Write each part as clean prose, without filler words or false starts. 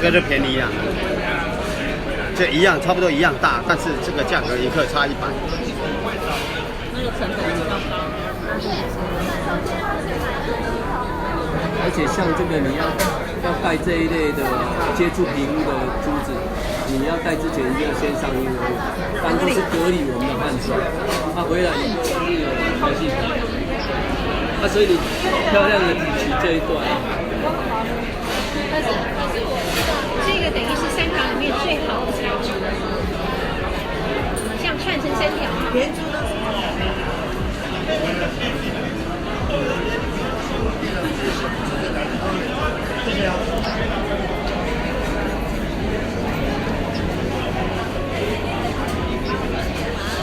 个就便宜啊，这一样差不多一样大，但是这个价格一克差100。那个成本比较高。而且像这个你要戴这一类的接触皮肤的珠子，你要戴之前就要先上婴儿乳，不然就是隔离我们的汗水，它回来就是有毛细孔。所以你漂亮的提起这一段。但是我知道这个等于是3条里面最好的材质，像串成3条，连珠都是。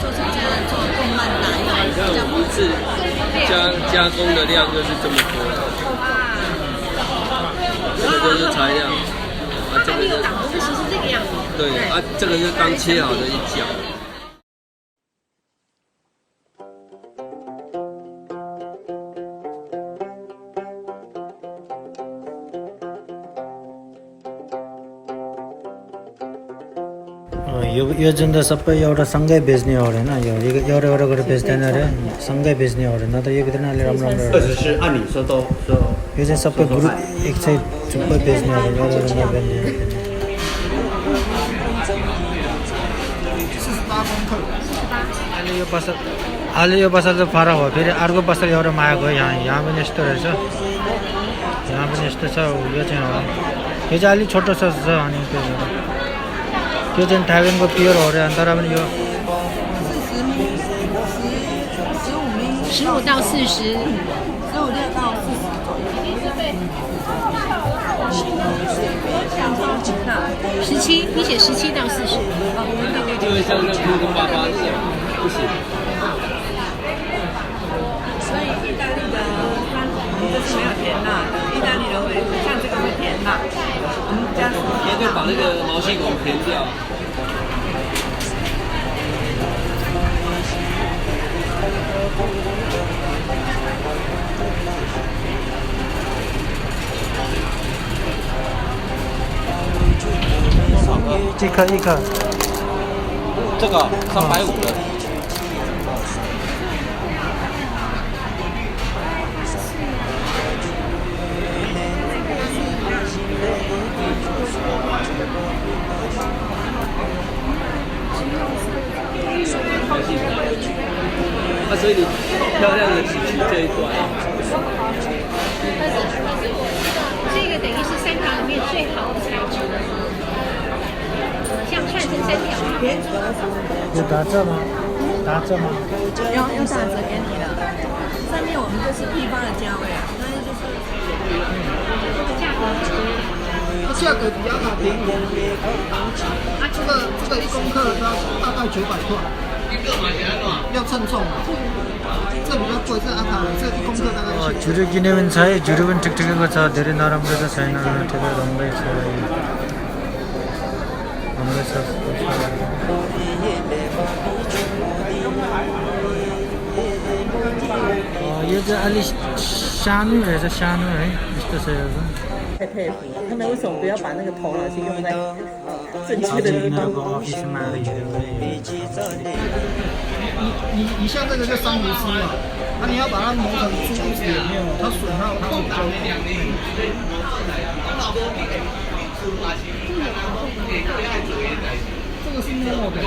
做成这样做动漫打样，你看一次加工的量就是这么多，这个就是材料，这个有挡不是这个样子。对这个是刚切好的一角。यो जुन त सबै एउटा सँगै बेच्ने हो होइन यो एउटा गरेर बेच्दैन अरे सँगै बेच्ने हो न त एक दिनले राम्रो यो चाहिँ सबै ग्रुप एक चाहिँ सबै बेच्ने हो एउटा बेच्ने अहिले यो बसल चाहिँ फरक हो फेरि अर्को बसल एउटा मागेको यहाँ पनि यस्तो रहेछ यहाँ पनि यस्तो छ यो चाहिँ हो यो चाहिँ अलिक छोटो छ अनि त्यो चाहिँ थाइल्यान्डको प्योर हो अरे तर पनि यो 15到40，15到17，你写17到40。就会像那个跟爸爸一样，不行。所以意大利的我们这是没有甜辣的，意大利人会像这个会甜辣，我们家是就把那个毛细孔填掉。一颗一颗，这个350的。所以你漂亮的提起这一段。但是我知道这个等于是3条里面最好的材质，像串成3条，连珠都是。有打折吗？打折吗？有打折给你的，上面我们就是批发的价位啊，但是就是价格比较好便宜啊，这个1公克大概900块，要称重嘛，这比较贵，这阿卡这1公克大概。जुरो किन्यो भने छ है जुरो पनि ठिकठिकैको छ धेरै नराम्रो त छैन ठिकै राम्रै छ राम्रै छ यो चाहिँ अलिक सानो रहेछ सानो है यस्तो छ यो चाहिँ太佩服了，他们为什么不要把那个头脑去用在正确的地方？你像这个就珊瑚丝嘛，你要把它磨成珠子也没有，它损耗它会比较快。这个是 normal 的。